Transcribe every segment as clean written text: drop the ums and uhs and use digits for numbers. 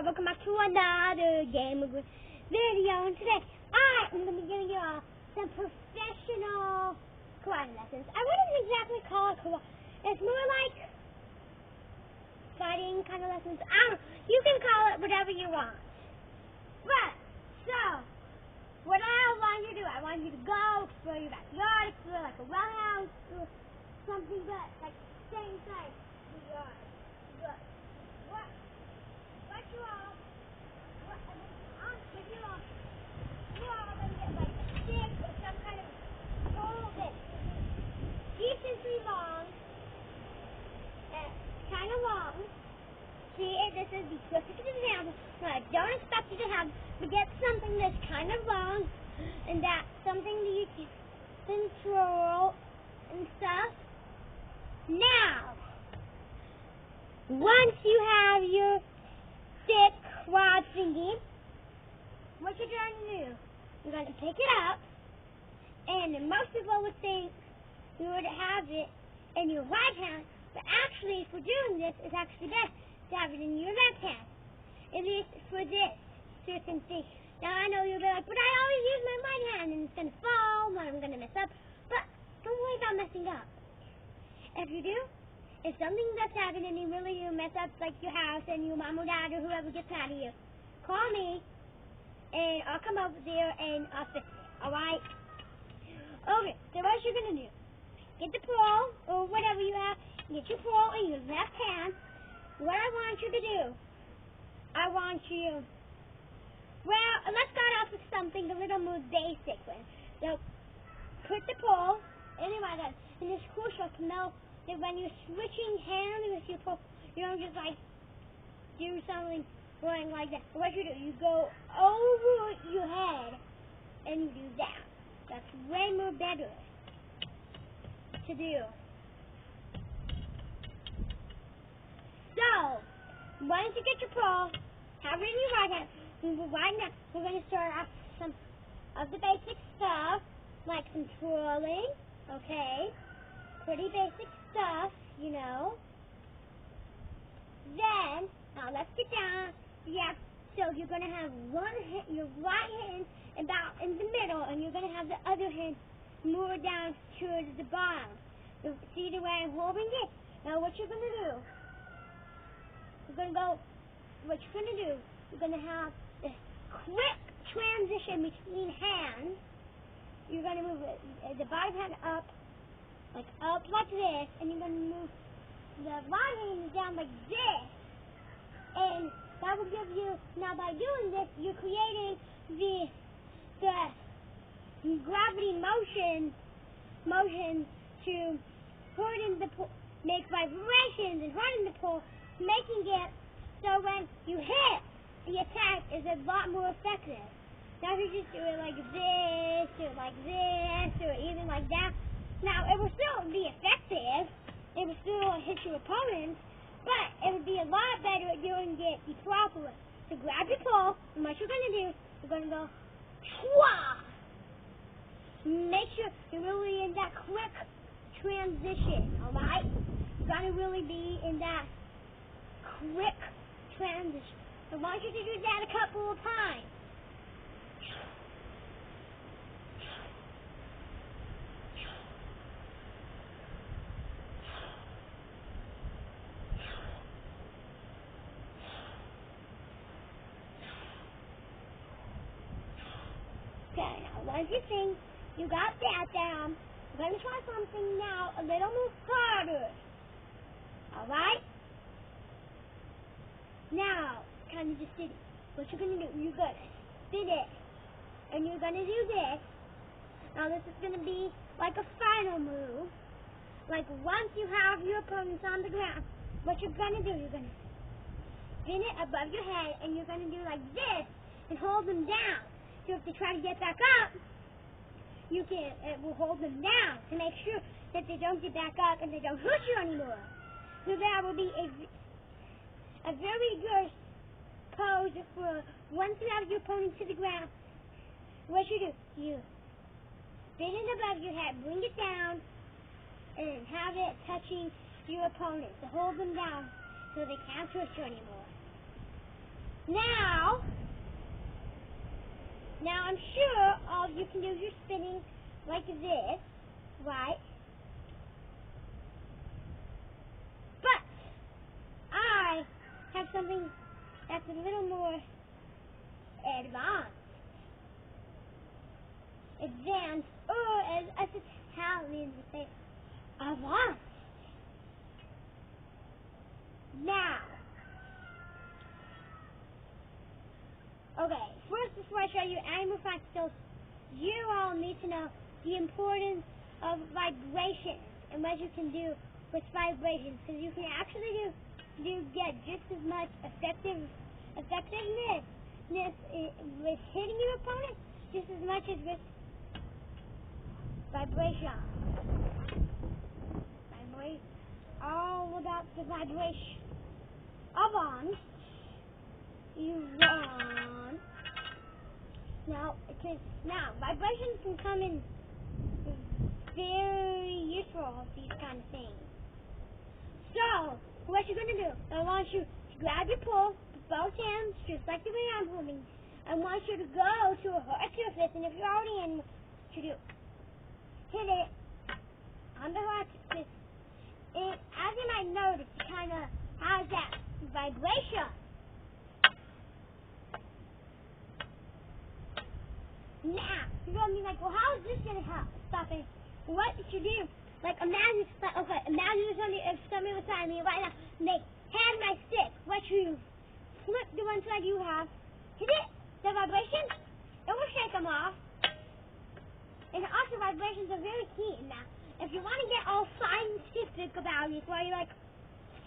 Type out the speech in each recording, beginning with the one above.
welcome back to another game video, and today I am going to be giving you all some professional karate lessons. I wouldn't exactly call it karate. It's more like fighting kind of lessons. You can call it whatever you want. But, so, what I want you to do, I want you to go explore your backyard, explore like a well house, or something, but like stay inside the yard. But, you all gonna get like a stick or some kind of pole that's decently long, kind of long. See, this is the perfect example. So I don't expect you to have, but get something that's kind of long, and that's something that you can control and stuff. Now, once you have your stick rod thingy, what you're going to do, you're going to pick it up, and most people would think you would have it in your right hand, but actually for doing this, it's actually best to have it in your left hand, at least for this certain thing. Now I know you'll be like, but I always use my right hand and it's going to fall, and I'm going to mess up, but don't worry about messing up. If you do, if something does happen and you really do mess up like your house and your mom or dad or whoever gets mad at you, call me and I'll come over there and I'll fix it, alright? Okay, so what you're going to do, get the pole or whatever you have, get your pole in your left hand. What I want you to do, let's start off with something a little more basic. So, put the pole in your right hand, and it's crucial to know that when you're switching hands with your pole, you don't just like do something going like that. What you do, you go over your head and you do that. That's way more better to do. So, once you get your pole, have it in your right hand. Right now, we're going to start off some of the basic stuff, like some twirling, okay? Pretty basic stuff, you know. Then, now let's get down. Yeah, so you're going to have your right hand about in the middle, and you're going to have the other hand more down towards the bottom. So, see the way I'm holding it? Now what you're going to do, you're going to have this quick transition between hands. You're going to move the bottom hand up like this, and you're going to move the right hand down like this, and that will give you, now by doing this, you're creating the gravity motion to harden the pole, make vibrations and harden the pole, making it so when you hit, the attack is a lot more effective. Now if you just do it like this, or even like that, now it will still be effective, it will still hit your opponent, but it would be a lot better at doing it the proper way. So grab your pole, and what you're going to do, you're going to go, Chwa! Make sure you're really in that quick transition, alright? You're going to really be in that quick transition. I want you to do that a couple of times. Okay, now once you think you got that down, we're going to try something now a little more harder. Alright? Now, kind of just sit it. What you're going to do, you're going to spin it. And you're going to do this. Now this is going to be like a final move. Like once you have your opponents on the ground, what you're going to do, you're going to spin it above your head, and you're going to do like this and hold them down. So if they try to get back up, it will hold them down to make sure that they don't get back up and they don't hurt you anymore. So that will be a very good pose for once you have your opponent to the ground. What you do, you spin it above your head, bring it down, and have it touching your opponent to hold them down so they can't hurt you anymore. Now I'm sure all you can do is you're spinning like this, right? But I have something that's a little more advanced, or as us Italians would say, advanced. Now, okay, first before I show you animal fact skills, you all need to know the importance of vibrations and what you can do with vibrations, because you can actually get just as much effectiveness with hitting your opponent just as much as with vibration. All about the vibration. Avant. You want. Now vibrations can come in very useful, these kind of things. So, what you're going to do, I want you to grab your pole with both hands, just like the way I'm holding. I want you to go to a hard surface, and if you're already in, what you do, hit it on the hard surface. And as you might notice, it kind of has that vibration. Now, you're going to be like, well, how is this going to help? Stop it. What did you do? Like, imagine if somebody was telling me right now, and they hand my stick, what you flip the one side you have, hit it, the vibration, it will shake them off. And also, vibrations are very key. Now, if you want to get all scientific about it, where you're like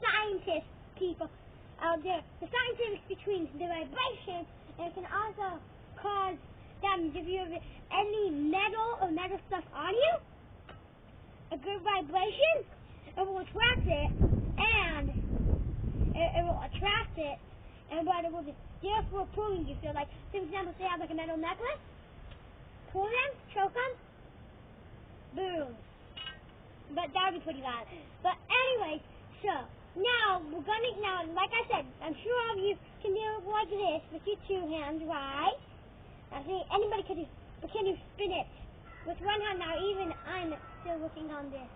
scientist people out there, the scientific between the vibration, and it can also cause damage if you have any metal or metal stuff on you. A good vibration, it will attract it, and what it will do, therefore pulling you. So, like, for example, say I have like a metal necklace, pull them, choke them, boom. But that would be pretty loud. But anyway, so now like I said, I'm sure all of you can do it like this with your two hands, right? I see anybody can do, but can you spin it with one hand? Now even I'm still working on this.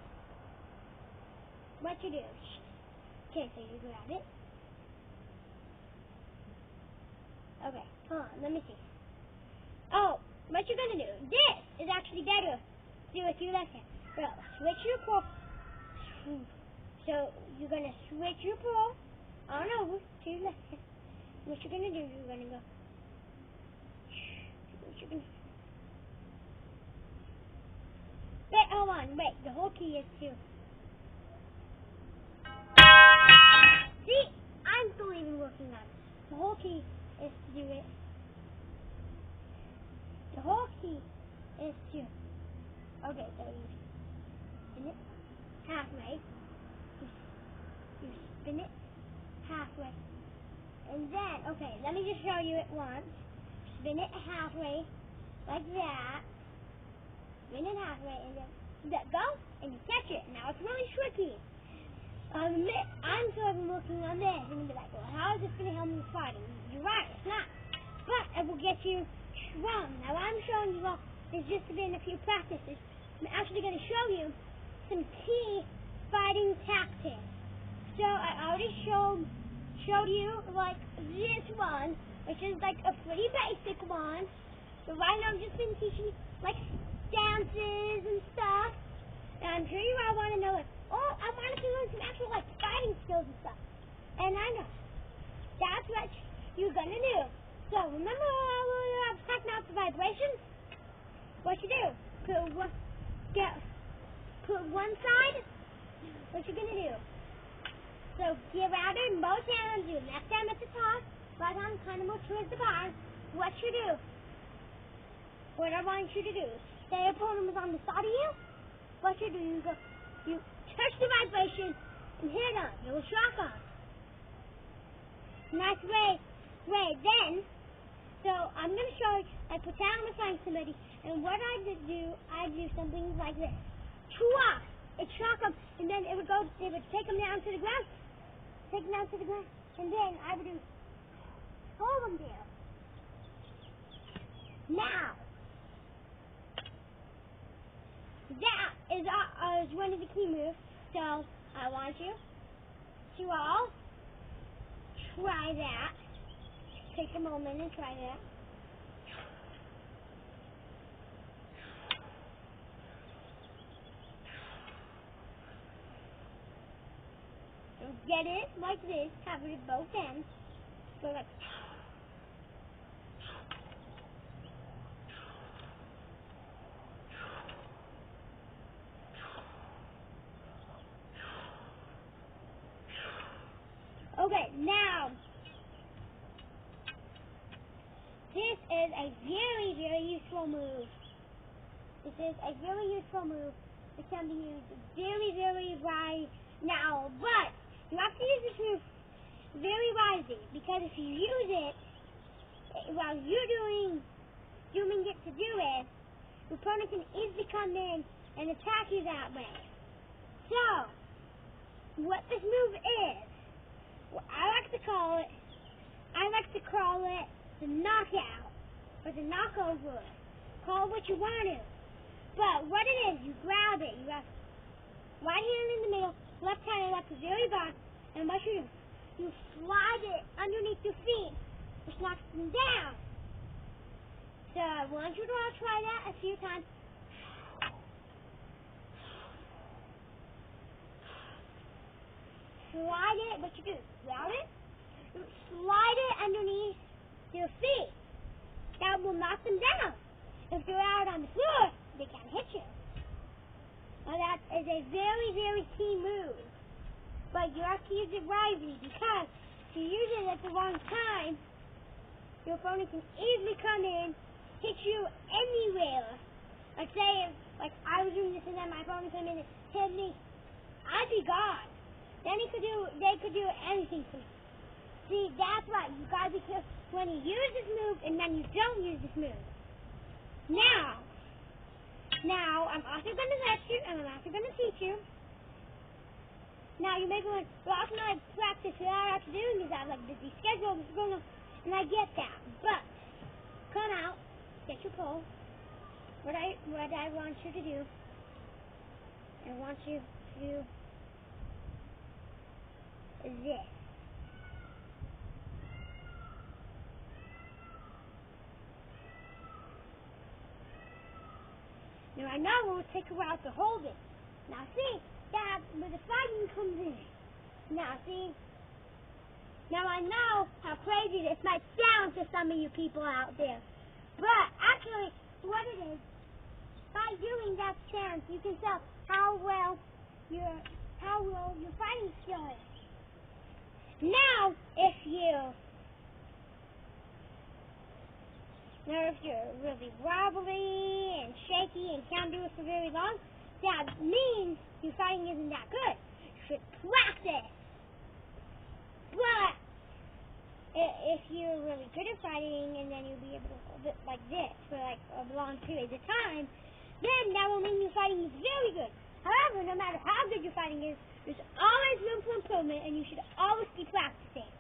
What you do? Okay, so you grab it. Okay, hold on, let me see. Oh, what you're gonna do? This is actually better. Do with your left hand. So switch your pole. So you're gonna switch your pole on over to your left hand. What you're gonna do? You're gonna go. Wait, hold on, wait. The whole key is to. See, I'm still even working on it. The whole key is to do it. The whole key is to. Okay, so you spin it halfway. You spin it halfway. And then, okay, let me just show you it once. Spin it halfway, like that. Spin it halfway, and then let go, and you catch it. Now it's really tricky. I'm sort of working on this, and you'll be like, well, how is this going to help me with fighting? You're right, it's not. But it will get you strong. Now what I'm showing you all is just been a few practices. I'm actually going to show you some key fighting tactics. So I already showed you like this one, which is like a pretty basic one. So right now I've just been teaching like stances and stuff. And I'm sure you all want to know it. Oh, I wanted to learn some actual like fighting skills and stuff. And I know that's what you're gonna do. So remember I was talking about the vibrations? What you do? Put one side. What you gonna do? So get around it in both hands. Your left hand at the top, right hand kind of more towards the bottom. What you do? What I want you to do? Say your opponent was on the side of you. What you do? You touch the vibration and hit on. You will shock on. Nice way. Then, so I'm gonna show you. I pretend I'm fighting somebody, and what I do something like this. Chua! It shock them, and then it would take them down to the ground. Take them down to the ground, and then I would do told him to. Now, that is one of the key moves, so I want you to all try that. Take a moment and try that. So get it like this, have it at both ends. So like, okay, now, this is a very, very useful move. This is a really useful move. It can be used very, very right now, but you have to use this move very wisely, because if you use it while you're doing it to do it, your opponent can easily come in and attack you that way. So, what this move is, what I like to call it the knockout, or the knockover. Call it what you want to. But what it is, you grab it, you have right hand in the middle, left hand at the very bottom, and what you do, you slide it underneath your feet, which knocks them down. So I want you to all try that a few times. Slide it, what you do, grab it, slide it underneath your feet. That will knock them down. If they're out on the floor, they can't hit you. Now that is a very, very key move. But you have to use it wisely, because if you use it at the wrong time, your opponent can easily come in, hit you anywhere. Like say, like I was doing this and then my opponent came in and hit me, I'd be gone. Then they could do anything to me. See, that's why you gotta be careful when you use this move and then you don't use this move. Now, I'm also gonna let you, and I'm also gonna teach you. Now you may be going, well, how can I practice without after doing this? I have like busy schedule, what's going on? And I get that. But come out, get your pole. What I want you to do, I want you to do this. Now I know it will take a while to hold it. Now see, that's where the fighting comes in. Now see, now I know how crazy this might sound to some of you people out there. But actually, what it is, by doing that stance, you can tell how well your fighting skill is. Now, if you're really wobbly and shaky and can't do it for very long, that means your fighting isn't that good. You should practice. But if you're really good at fighting and then you'll be able to hold it like this for like a long period of time, then that will mean your fighting is very good. However, no matter how good your fighting is, there's always room for improvement, and you should always be practicing.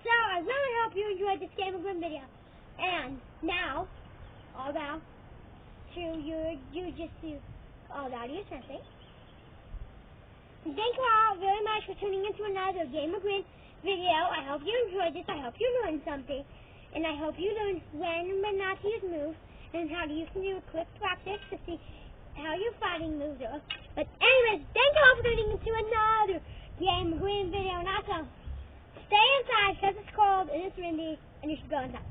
So I really hope you enjoyed this Game of Grim video. And now, all down to your jujitsu, all down to your sensei. Thank you all very much for tuning into another Game of Grim video. I hope you enjoyed this. I hope you learned something. And I hope you learned when and when not to use moves, and how you can do a quick practice to see how your fighting moves are. But anyways, thank you all for tuning into another Game of Grim video. And also, stay inside because it's cold and it's windy, and you should go inside.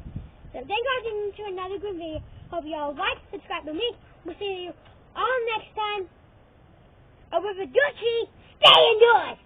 So thank you all for tuning into another Grim video. Hope you all like, subscribe to me. We'll see you all next time. Over the Gucci, stay indoors.